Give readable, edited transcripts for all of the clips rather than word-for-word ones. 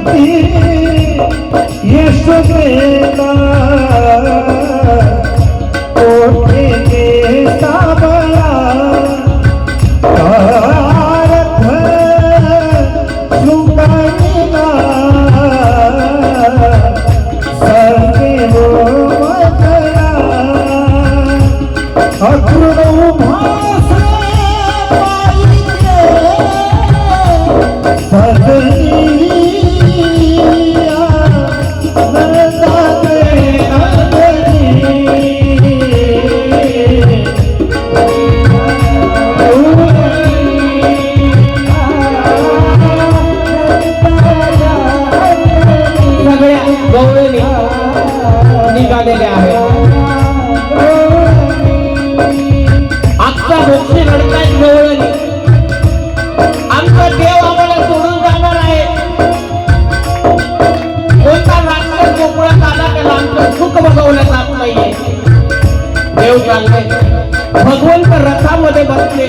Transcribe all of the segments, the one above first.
पती यशोदेला कोठे गे साबळा पारथ शृंगारीला सर्वे मोहकला अक्रूर उभास पाहिजे सजनी निघालेले आहे. आजचा भोक्षी लढतायत गवळणी. आमचा देव आम्हाला सोडून जाणार आहे. कोणता राक्षस गोकुळात आला त्याला आमचं सुख बघवलं जात नाहीये. देव चालले, भगवंत रथामध्ये बसले.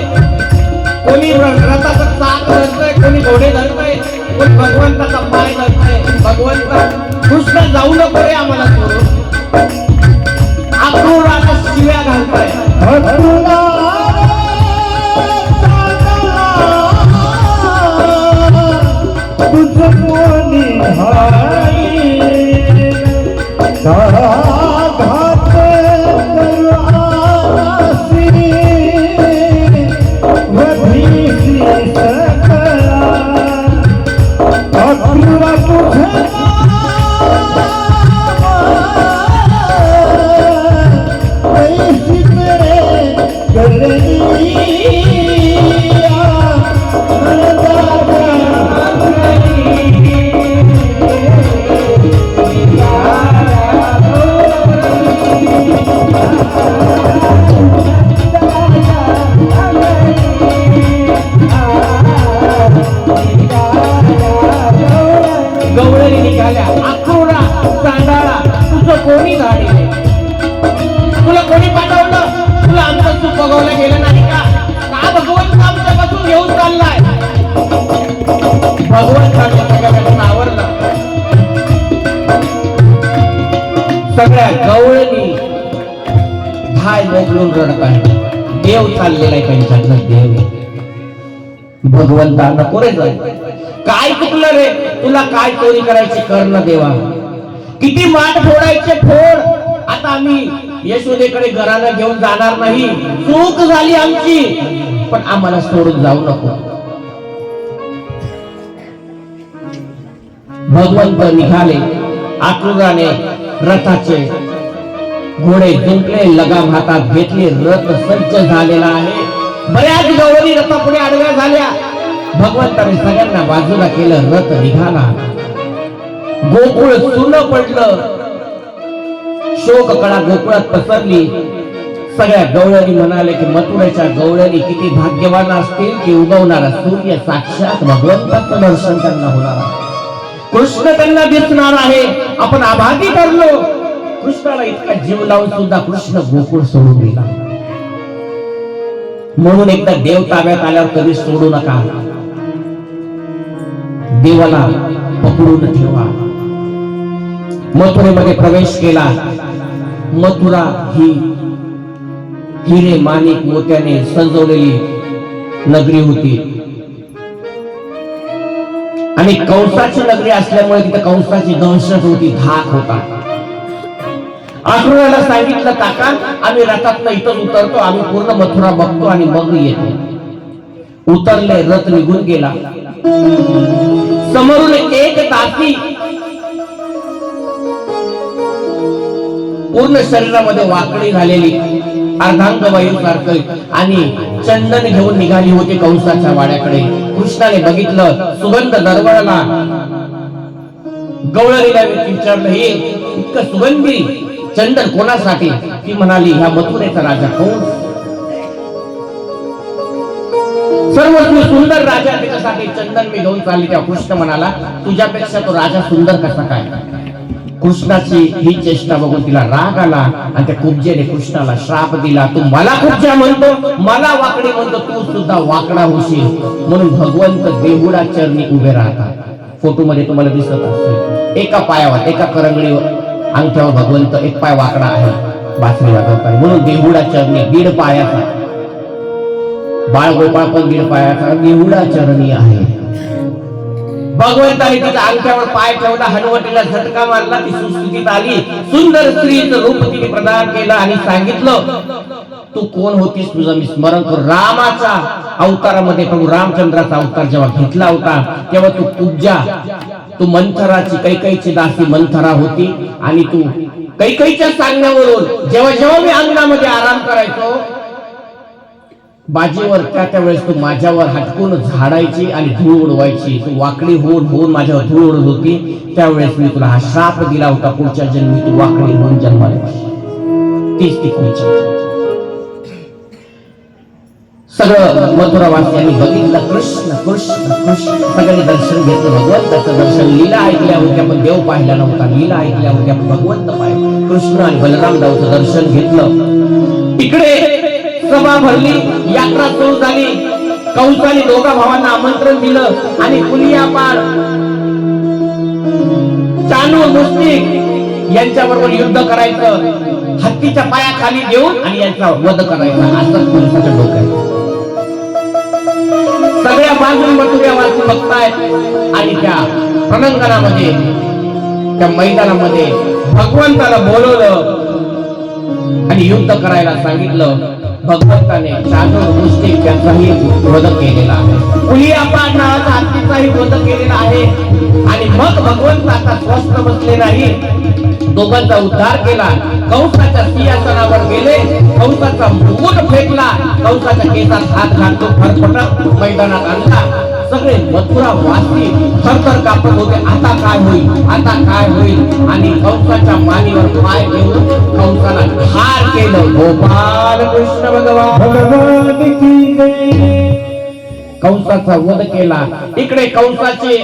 कोणी रथाचा चाक धरतोय, कोणी घोडे धरतोय, कोणी भगवंताचा पाय धरतोय. भगवंत कृष्ण जाऊ नको रे आम्हाला सोडून. अक्रूराला शिव्या घालतोय. तुझ कोणी हाय घात वधीसी सकला अक्रूरा तुझ गवळणी निघाल्या. अक्रूरा सांडाळा तुझं कोणी धाडले? तुला कोणी पाठवलं? तुला आमचं सुख बघवलं गेलं नाही का? का भगवंत आमच्यापासून घेऊन चाललाय? भगवंताने सगळ्यांना आवडलं. सगळ्या गवळणी भाय मोकळून रडत आहे. देव चाललेला आहे त्यांच्यातलं. देव भगवंता नको रे जाय. काय चुकलं रे? तुला काय चोरी करायची कर ना देवा. किती माठ फोडायचे फोड. आता आम्ही यशोदेकडे घराला घेऊन जाणार नाही. चूक झाली आमची, पण आम्हाला सोडून जाऊ नको. भगवंत निघाले. अक्रूराने रथाचे घोडे जुंपले, लगाम हातात घेतले. रथ सज्ज झालेला आहे. बऱ्याच गवळणी रथापुढे आडव्या झाल्या. भगवंताने सगळ्यांना बाजूला केलं. रथ निघाला. गोकुळ सुन्न पडलं. शोक कळा गोकुळात पसरली. सगळ्या गवळणी म्हणाले की मथुरेच्या गवळणी किती भाग्यवान असतील की उगवणारा सूर्य साक्षात भगवंताचं दर्शन त्यांना होणार आहे. कृष्ण त्यांना दिसणार आहे. आपण आभागी ठरलो. कृष्णाला इतका जीव लावून सुद्धा कृष्ण गोकुळ सोडून गेला. म्हणून एकदा देव ताब्यात आल्यावर कधी सोडू नका. देवाला पकडून ठेवा. मथुरेमध्ये प्रवेश केला. मथुरा ही हिरे माणिक मोत्याने सजवलेली नगरी होती आणि कंसाची नगरी असल्यामुळे तिथे कंसाची दहशत होती, धाक होता. अक्रूराला सांगितलं, काका आम्ही रथातनं इथं उतरतो, आम्ही पूर्ण मथुरा बघतो आणि मग येतो. उतरले. रथ निघून गेला. समोरून एक दासी पूर्ण शरीरामध्ये वाकडी झालेली, अर्धांगवायू सारखं आणि चंदन घेऊन निघाली होती कंसाच्या वाड्याकडे. कृष्णाने बघितलं, सुगंध दरवळला. गवळणीला विचारलं, हे इतकं सुगंधी चंदन कोणासाठी? ती म्हणाली, ह्या मथुरेचा राजा कंस. सर्वस्वी सुंदर राजा त्याच्यासाठी चंदन मी घेऊन चालली. त्या कृष्ण म्हणाला, तुझ्यापेक्षा तो राजा सुंदर कसा काय? कृष्णाची ही चेष्टा बघून तिला राग आला आणि त्या कुब्जेने कृष्णाला श्राप दिला. तू मला कुब्जा म्हणतो, मला वाकडी म्हणतो, तू सुद्धा वाकडा होशील. म्हणून भगवंत देहुडा चरणी उभे राहतात. फोटो मध्ये तुम्हाला दिसत असेल, एका पायावर एका करंगळीवर अंगठ्यावर भगवंत, एक पाय वाकडा आहे बासरी वाजवताना, म्हणून देहुडा चरणी दीड पायाचा, बाळ गोपाळ पण दीड पायाचा देहुडा चरणी आहे. भगवंताने तिच्या अंगठ्यावर पाय ठेवला, हनुवटीला झटका मारला, ती सुस्थितीत आली, सुंदर स्त्रीचं रूप तिने प्रदान केलं आणि सांगितलं, तू कोण होतीस, तुझं मी स्मरण कर. रामाच्या अवतारामध्ये प्रभू रामचंद्राचा अवतार जेव्हा घेतला होता तेव्हा तू कुब्जा, तू मंथराची, कैकईची दासी मंथरा होती आणि तू कैकईच्या सांगण्यावरून जेव्हा जेव्हा मी अंगणामध्ये आराम करायचो बाजीवर, त्यावेळेस तू माझ्यावर हटकून झाडायची आणि धूळ उडवायची, तू वाकडी होऊन होऊन माझ्यावर धूळ उडत होती. त्यावेळेस मी तुला हा शाप दिला होता, पुढच्या जन्मी तू वाकडी होऊन जन्माला येशील. तीच ती पुढची. सगळं मथुरावासियांनी बघितलं, कृष्ण कृष्ण कृष्ण, सगळ्यांनी दर्शन घेतलं, भगवंताचं दर्शन. लीला ऐकल्या होत्या पण देव पाहिला नव्हता, लीला ऐकल्या होत्या पण भगवंत पाहिलं. कृष्ण आणि बलरामदावचं दर्शन घेतलं. इकडे सभा भरली, यात्रा सुरू झाली. कंसाने दोघा भावांना आमंत्रण दिलं आणि कुलियापार चानू मुस्तिक यांच्या बरोबर युद्ध करायचं, हत्तीच्या पायाखाली देऊन आणि यांचा वध करायचा, असं कंसाच्या डोक्यात. सगळ्या बाजून मथुरावासी बघतायत आणि त्या प्रलंगनामध्ये, त्या मैदानामध्ये भगवंताला बोलवलं आणि युद्ध करायला सांगितलं. भगवंताने चानूर मुस्तिक यांचाही वध केलेला आहे, कुलियापार नावाचा हत्तीचाही वध केलेला आहे. आणि मग भगवंत आता स्वस्थ बसले नाही, दोघांचा उद्धार केला. कंसाच्या सिंहासनावर गेले, कंसाचा मुकुट फेकला, कंसाच्या केसात हात घालतो, फरफटत मैदानात आणला. सगळे मथुरावासी थरथर कापत होते, आता काय होईल, आता काय होईल. आणि कंसाच्या मानेवर पाय ठेवून कंसाला ठार केलं. गोपाल कृष्ण भगवान की जय. कंसाचा वध केला. इकडे कंसाची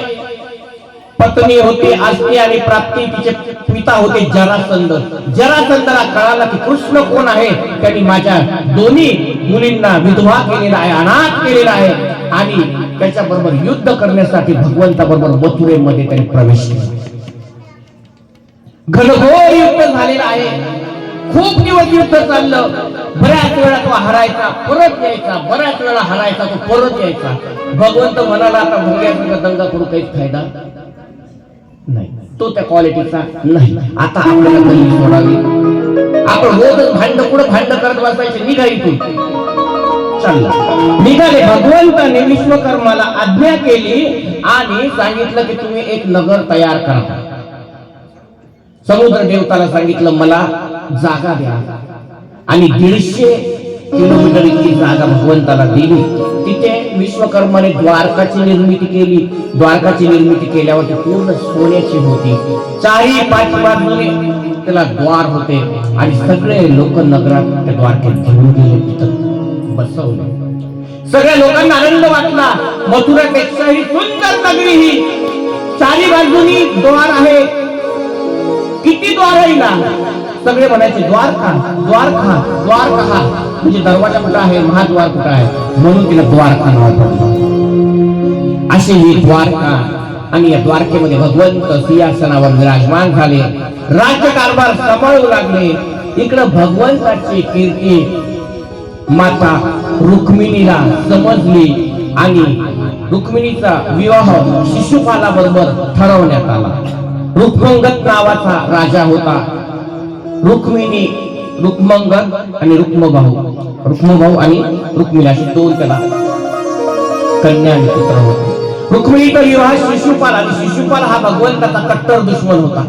पत्नी होती आस्ती आणि प्राप्ती, तिचे पिता होते जरासंध. जरासंधाला कळाला की कृष्ण कोण आहे, त्यांनी माझ्या दोन्ही मुलींना विधवा केलेला आहे, अनाथ केलेला आहे आणि त्याच्या बरोबर युद्ध करण्यासाठी भगवंताबरोबर मथुरेमध्ये त्यांनी प्रवेश केला. घनघोर युद्ध झालेलं आहे, खूप दिवस युद्ध चाललं. बऱ्याच वेळा तो हरायचा, परत यायचा, बऱ्याच वेळा हरायचा, तो परत यायचा. भगवंत म्हणाला, आता भोग्याचा दंगा करू काहीच फायदा नाही, तो त्या क्वालिटीचा नाही. आता आपल्याला गल्ली सोडावी, आपण रोज भांड पुढे भांड करत बसायचे, निघा इथून. चालला निघाले. भगवंताने विश्वकर्माला आज्ञा केली आणि सांगितलं की तुम्ही एक नगर तयार करा. समुद्र देवताला सांगितलं मला जागा द्या आणि 150 किलोमीटर इतकी जागा भगवंताला दिली. तिथे विश्वकर्माने द्वारकाची निर्मिती केली. द्वारकाची निर्मिती केल्यावर ती पूर्ण सोन्याची होती. चारी पाच बाजूने त्याला द्वार होते आणि सगळे लोक नगरात त्या द्वारकेत घेऊन गेले, तिथं बसवले. सगळ्या लोकांना आनंद वाटला. मथुरापेक्षाही सुंदर नगरी ही, चारी बाजूनी द्वार आहे. किती द्वार आहे ना, सगळे म्हणायचे द्वारका द्वारका द्वारका, म्हणजे दरवाजा कुठं आहे, महाद्वार कुठं आहे, म्हणून तिला द्वारका नाव पडलं. अशी ही द्वारका. आणि या द्वारकेमध्ये भगवंत सिंहासनावर विराजमान झाले, राज्यकारभार सांभाळू लागले. इकडं भगवंताची कीर्ती माता रुक्मिणीला समजली आणि रुक्मिणीचा विवाह शिशुपाला बरोबर ठरवण्यात आला. रुक्मंगत नावाचा राजा होता. रुक्मिणी, रुक्मंगत आणि रुक्मभाऊ आणि रुक्मिणी अशी दोन त्याला कन्या आणि पुत्र होते. रुक्मिणीचा विवाह शिशुपाल, आणि शिशुपाल हा भगवंताचा कट्टर दुश्मन होता.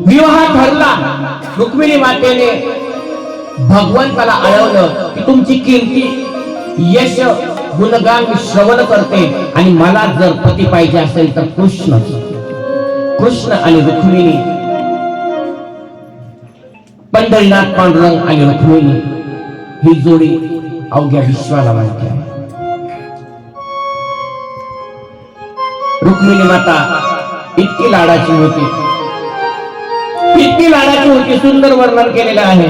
विवाह ठरला. रुक्मिणी मातेने भगवंताला आळवलं की तुमची कीर्ती, यश, गुणगान मी श्रवण करते आणि मला जर पती पाहिजे असेल तर कृष्ण आणि रुक्मिणी, पंढरीनाथ पांडुरंग आणि रुक्मिणी ही जोडी अवघ्या विश्वाला माहिती आहे. रुक्मिणी माता इतकी लाडाची होती, इतकी लाडाची होती, सुंदर वर्णन केलेलं आहे.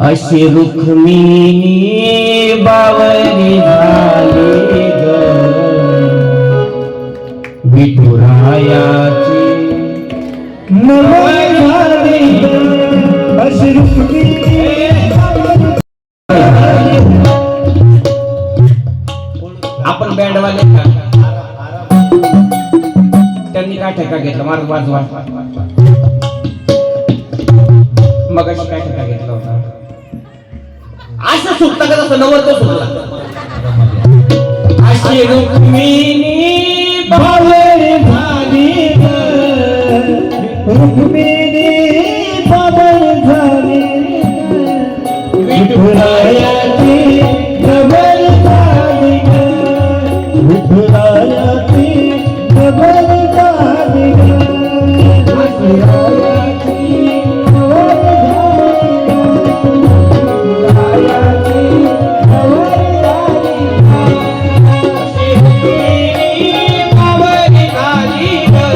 अशी रुक्मिणी बावरी झाली ग विठुरायाची नवरी झाली अशी रुक्मिणी आपण बँडवाले का त्यांनी काय ठेका घेतला मार वाजवा मग काय ठेका घेतला होता असं सुटता का तसं नवर तो सुटला अशी रुक्मिणी बावरी झाली ग रुक्मिणी बावरी झाली विठुरायाची नवरी झाली ग विठुरायाची नवरी झाली ग विठुरायाची नवरी झाली ग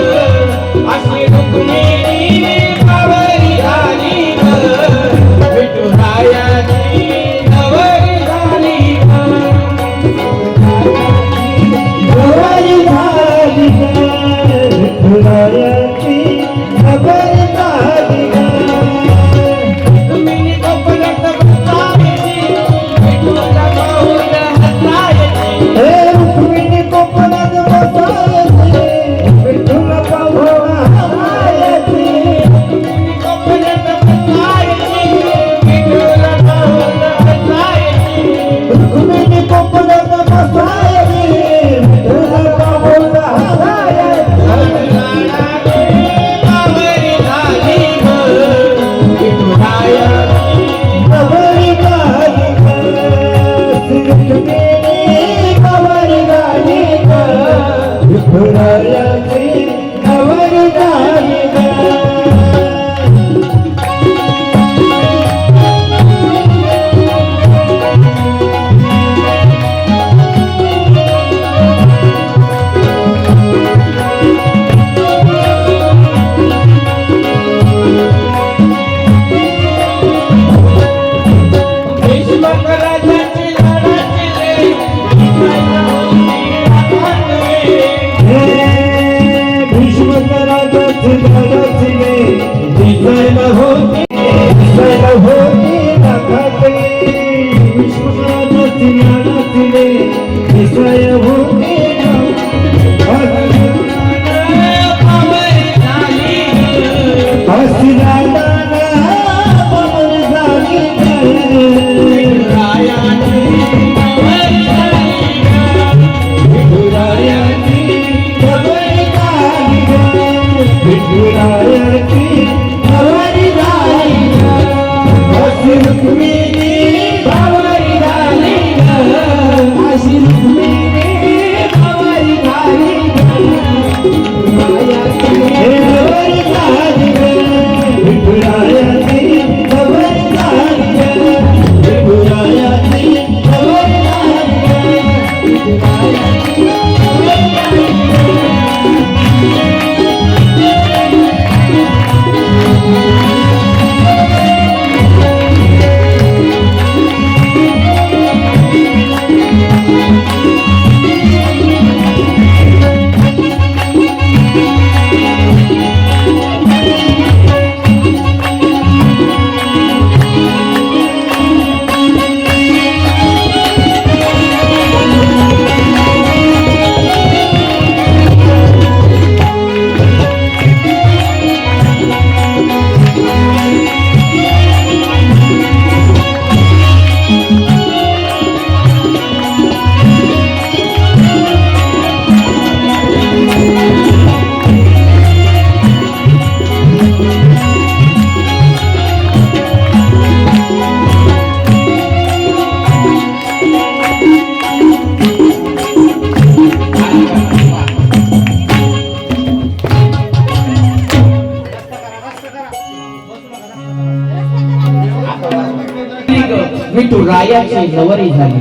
विठुरायाची नवरी झाली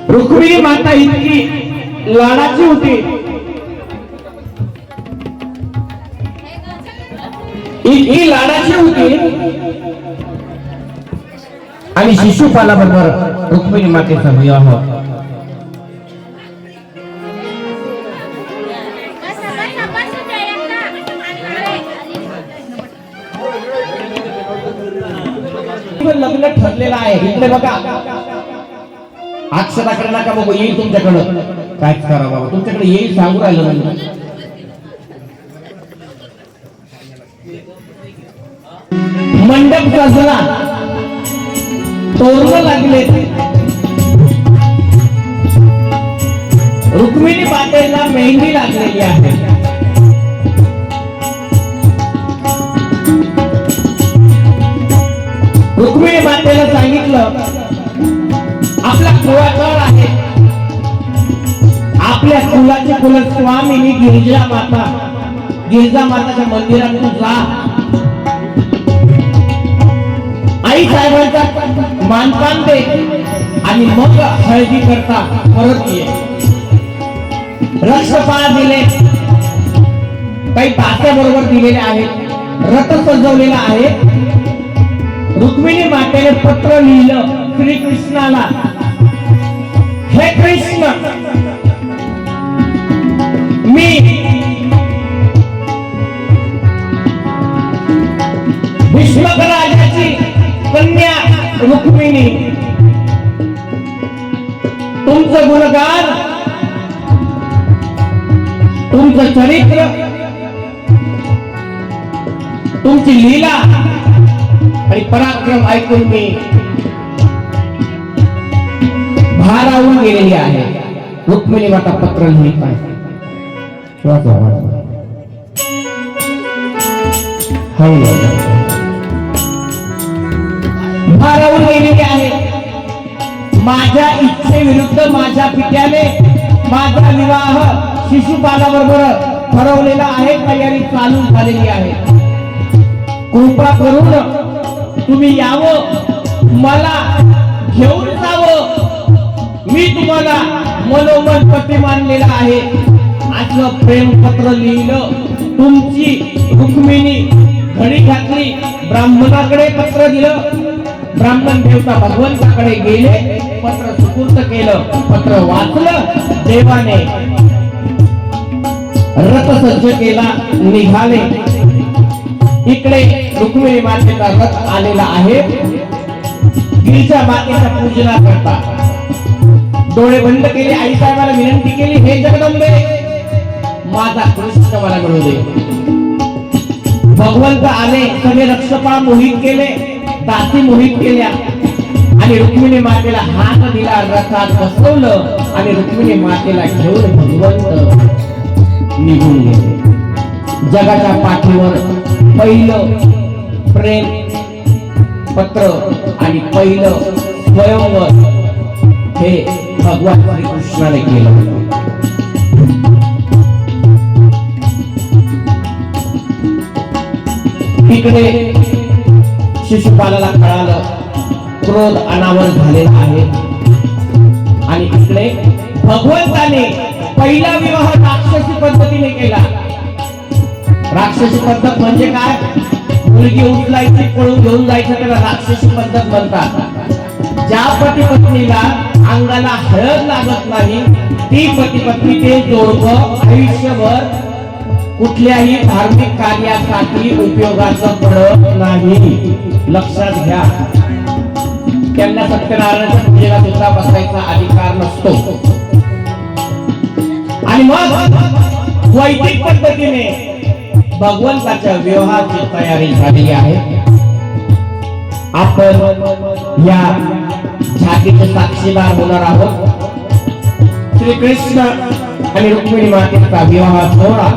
रुक्मिणी माता इतकी लाडाची होती इतकी लाडाची होती आणि शिशुपालाबरोबर रुक्मिणी मातेचा विवाह. लग्न ठरलेलं आहे. इकडे बघा, अक्षराकडे नका बघू, येईल तुमच्याकडं. काय करा बाबा, तुमच्याकडे येईल सांगू राहिलं म्हणजे. मंडप सजला, तोरण लागले. रुक्मिणी मातेला मेहंदी लागलेली आहे. रुक्मिणी मातेला सांगितलं, आपला कुळागळ आहे, आपल्या कुलाची कुलस्वामिनी गिरिजा माता, गिरिजा माताच्या मंदिरात तू जा, आई साहेबांचा मानपान दे आणि मग हळदी करता परत ये. रक्षपाळ दिले, काही तात्या बरोबर दिलेले आहेत, रथ सजवलेला आहे. रुक्मिणी मातेने पत्र लिहिलं श्रीकृष्णाला, हे कृष्ण, मी भीष्मक राजाची कन्या रुक्मिणी तुमचं गुणगान, तुमचं चरित्र, तुमची लीला आणि पराक्रम ऐकून मी भारावून गेलेली आहे. रुक्मिणी माता पत्र लिहित आहे. भारावून गेलेली आहे. माझ्या इच्छेविरुद्ध माझ्या पित्याने माझा विवाह शिशुपालाबरोबर ठरवलेला आहे. तयारी चालू झालेली आहे. कृपा करून तुम्ही यावं, मला घेऊन जावं. मी तुम्हाला मनोमन पती मानलेला आहे. असं प्रेमपत्र लिहिलं. तुमची रुक्मिणी घडी घातली, ब्राह्मणाकडे पत्र दिलं. ब्राह्मण देवता भगवंताकडे गेले, पत्र सुपूर्द केलं. पत्र वाचलं. देवाने रथ सज्ज केला, निघाले. इकडे रुक्मिणी मातेचा रथ आलेला आहे. गिरिजा मातेच्या पूजना करता डोळे बंद केले. आई साहेबाला विनंती केली, हे जगदंबे, माझा कृष्ण मला मिळू दे. भगवंत आले, सगळे रक्षपा मोहित केले, दासी मोहित केल्या आणि रुक्मिणी मातेला हात दिला, रथात बसवलं आणि रुक्मिणी मातेला घेऊन भगवंत निघून गेले. जगाच्या पाठीवर पहिलं प्रेम पत्र आणि पहिलं स्वयंवर हे भगवान श्रीकृष्णाने केलं होतं. इकडे शिशुपालाला कळालं, क्रोध अनावर झालेला आहे. आणि इकडे भगवंताने पहिला विवाह राक्षसी पद्धतीने केला. राक्षसी पद्धत म्हणजे काय? मुलगी उचलायची, पळून घेऊन जायचं, त्याला राक्षसी पद्धत म्हणतात. ज्या पती पत्नीला अंगाला हळद लागत नाही, ती पती पत्नी ते जोडपं आयुष्यभर कुठल्याही धार्मिक कार्यासाठी उपयोगाचं पडत नाही. लक्षात घ्या. त्यांना सत्यनारायणाच्या पूजेला सुद्धा बसायचा अधिकार नसतो. आणि मग वैदिक पद्धतीने भगवंताच्या विवाहाची तयारी झालेली आहे. आपण या झाकीचे साक्षीदार होणार आहोत. श्रीकृष्ण आणि रुक्मिणी मातेचा विवाह सोहळा.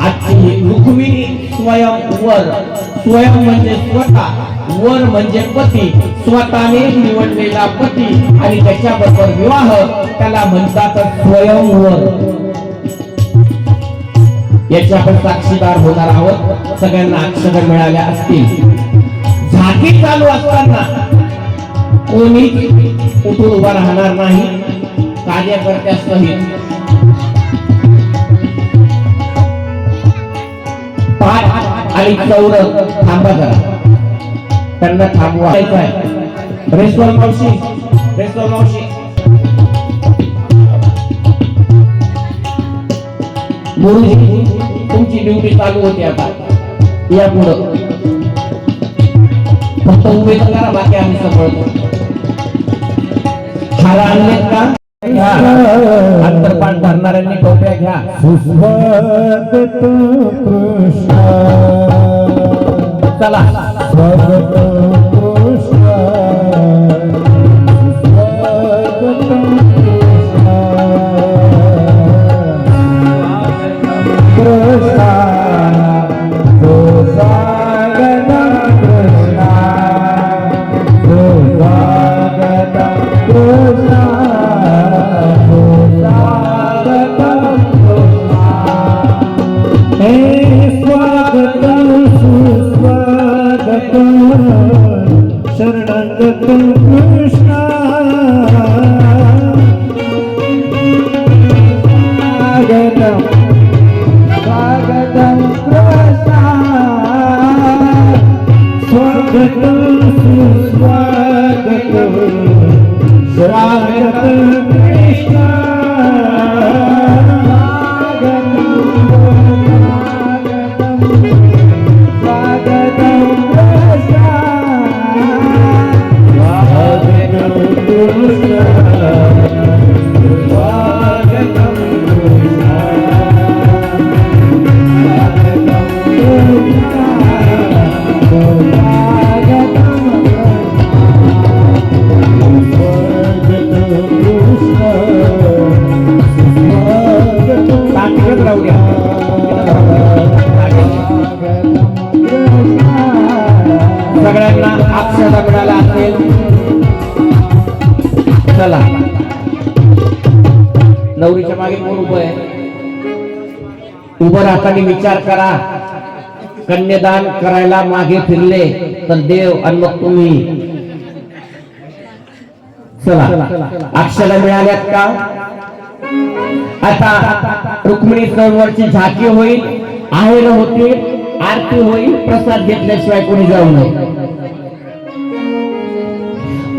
आजची रुक्मिणी स्वयंवर, स्वयं म्हणजे स्वतः, वर म्हणजे पती, स्वतःने निवडलेला पती आणि त्याच्याबरोबर विवाह, त्याला म्हणतात स्वयंवर. याचे आपण साक्षीदार होणार आहोत. सगळ्यांना अक्षर मिळाल्या असतील. झाकी चालू असताना कोणी उठून उभा राहणार नाही. कार्यकर्त्यासहित पाठ आणि चौर थांबा जरा, त्यांना थांबवायचं आहे. रेश्वर मावशी, रेश्वर मावशी, गुरुजी तुमची ड्युटी चालू होती आता, या पुढं फक्त उभे तर करा, बाकी आम्ही सांभाळतो. हार आणलेत का? घ्या. अंतरपाठ धरणाऱ्यांनी टोप्या घ्या. स्वागत कृष्ण, चला स्वागत कृष्ण, स्वागत कृष्ण, कृष्ण सुस्वागतं कृष्ण, सुस्वागतं कृष्ण, सुस्वागतं कृष्ण. हे स्वागतं सुस्वागतं शरणागतं कृष्ण, स्वागतं स्वागतं कृष्ण, स्वागतं सुस्वागतं शरणागतं कृष्ण, सगळ्यांना अक्षता मिळाला असेल. चला नवरीच्या मागे कोण उभं आहे? उभं राहताना विचार करा, कन्यादान करायला मागे फिरले तर देव आणि मग तुम्ही. चला अक्षता मिळाल्यात का? आता रुक्मिणी सरोवरची झाकी होईल, आहेर होतील, आरती होईल, प्रसाद घेतल्याशिवाय कोणी जाऊ नये.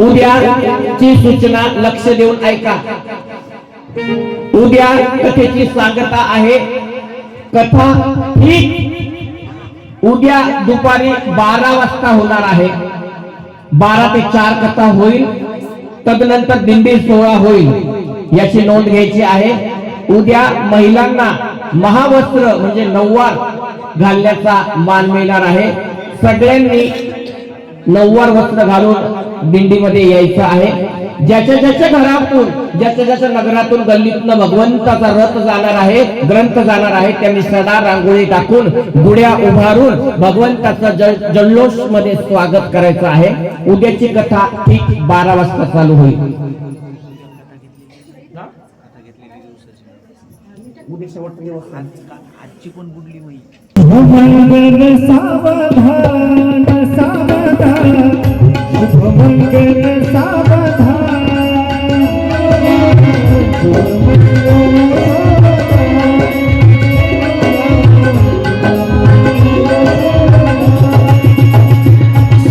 उद्याची सूचना लक्ष देऊन ऐका. उद्या कथेची सांगता आहे. कथा ही उद्या दुपारी 12 वाजता होणार आहे. 12 ते 4 कथा होईल. तदनंतर दिंडी सोहळा होईल, याची नोंद घ्यायची आहे. उद्या महिलांना महावस्त्र म्हणजे नऊवार घालण्याचा मान मिळणार आहे. सगळ्यांनी नऊवार वस्त्र घालून दिंडीमध्ये यायचं आहे. ज्याच्या ज्याच्या घरातून, ज्याच्या ज्याच्या नगरातून, गल्लीतून भगवंताचा रथ जाणार आहे, ग्रंथ जाणार आहे, त्यांनी सडा रांगोळी टाकून गुड्या उभारून भगवंताचं जल्लोष मध्ये स्वागत करायचं आहे. उद्याची कथा ठीक 12 वाजता चालू होईल. आजची पण बुडली नाही. शुभमंगल सावधान सावधान, शुभमंगल सावधान,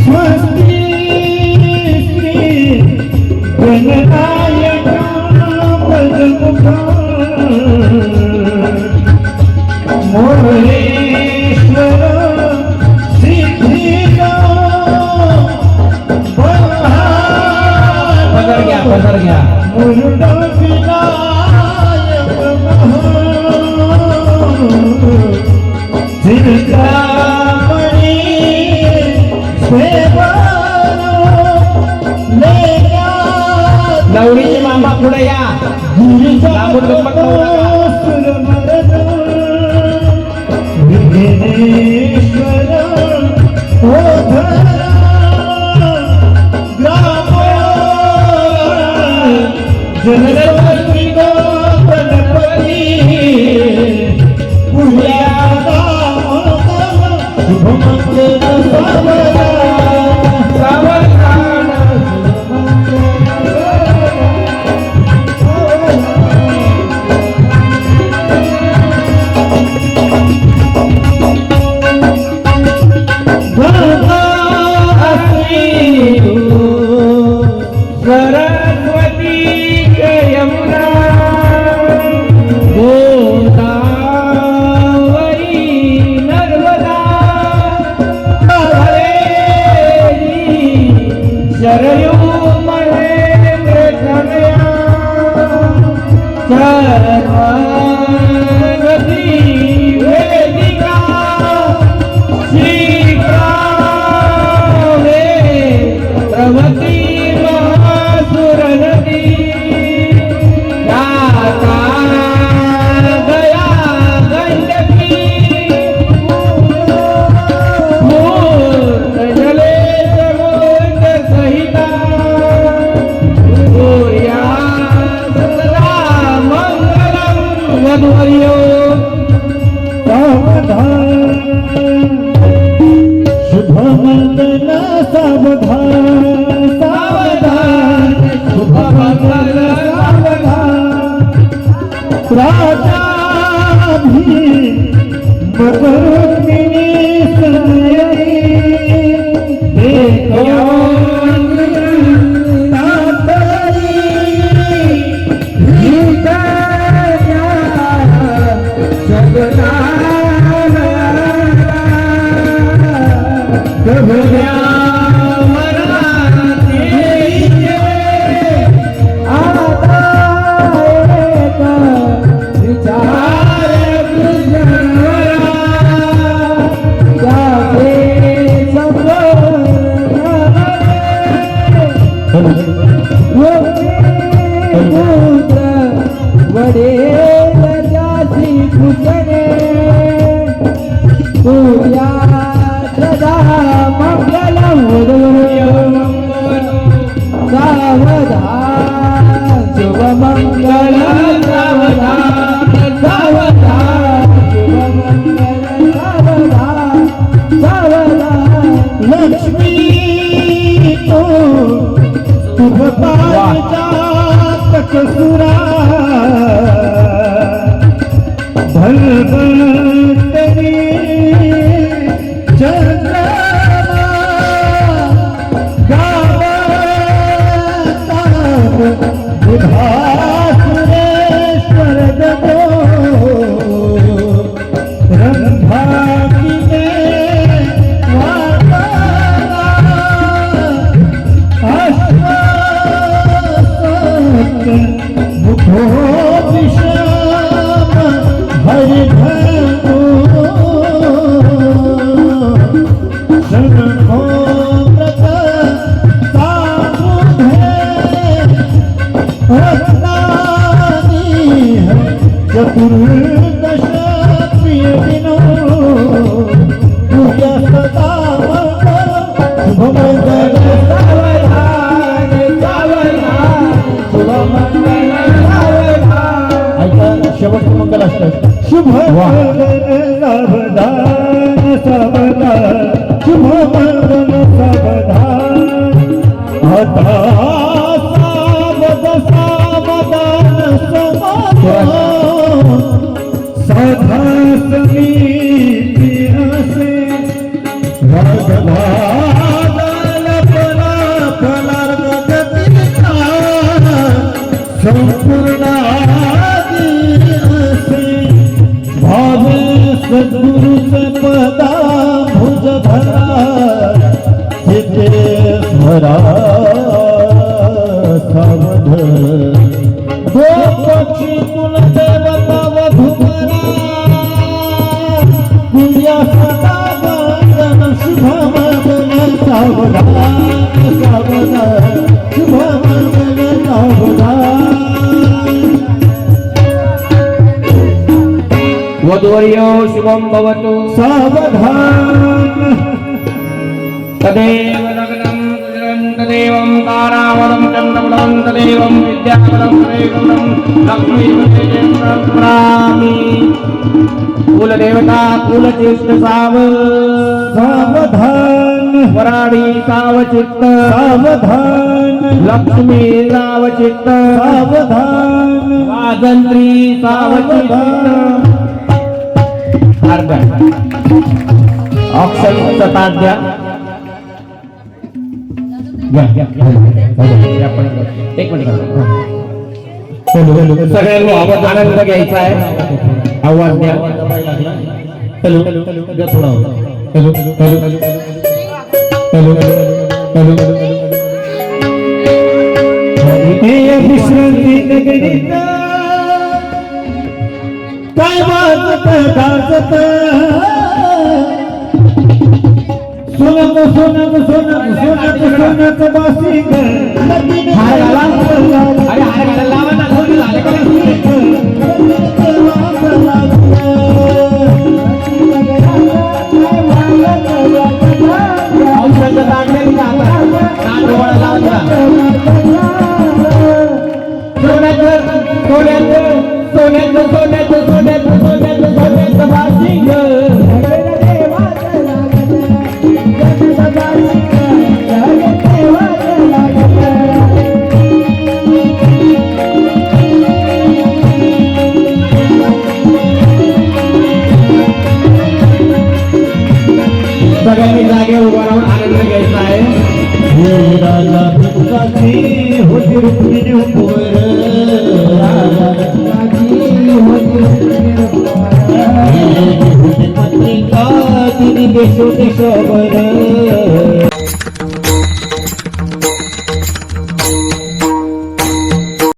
स्वस्ति श्री गणनायक पद्ममुखा मोरेश्वर सिद्धिदा पदर घ्या, पदर घ्या. मुरुडा विनायक चिंतामणी सेवा लेगा नवरीचे मामा पुढे या. लांबून गप्पा करू नका. विघ्नेश्वर ओधरा ग्राम जनस्वती गणपती पूजा शुभमंगल सावधान वेदिका श्रीकावे प्रवती महासुर नदी जाता गया गंडकी मूर्त जले समुद्र सहिता सूर्या सदा मंगलम वधूर्यो शुभ मंगल सावधान सावधान शुभ मंगल सावधान राजा भी मकरुनी समयी देखो चतुर्दश प्रिय विनो पूजा सदा शुभ मंगल सावधान सावधान शुभ मंगल सावधान ऐका शेवटचं मंगल असतं शुभ मंगल सावधान सावधान शुभ मंगल सावधान आता सावधान समाधान साधा समीपी असे भगवान परार्गतीचा संपूर्ण असे भावे सद्गुरुचे पदा भुज धरा तिथे स्मरा सावध दो पक्षी कुलदेवता वधूवरा पूजा सदा वंदन शुभ मंगल सावधान सावधान शुभ मंगल सावधान वधूवर्यो शुभं भवतु सावधान तदेव लग्नं तदेवं तारावलं चन्द्रवलं तदेवं विद्यावलं तदेवं लक्ष्मीपतिं प्रणमामि कुलदेवता कुलचित्त सावधान वराडी सावचित्त सावधान लक्ष्मी सावचित्त सावधान वाजंत्री सावचित्त ऑक्सन सताद्या एक मिनिट सगळ्यांनी आनंद घ्यायचा आहे आवाज द्या हॅलो द्या थोडा हॅलो हॅलो हॅलो विश्रांती नगरीत काय वाजत गाजत सोनत सोनत सोनत सोनत सोनत बासी ग हार घाला. अरे हार घालायला लावा ना, थोडी झाले का नाही? औषध ताणलेली का आता? ताण डोळा लावला. सोन्याचं सोन्याचं सोन्याचं सोन्याचं सोन्याचं सोन्याचं सोन्याचं बाजी ग. सगळ्यांनी जागे उभा राहून आनंद घ्यायचा आहे. हे राजा भिक्षाची होती रुक्मिणी उपवर पत्रिका तिने देशो देशोवर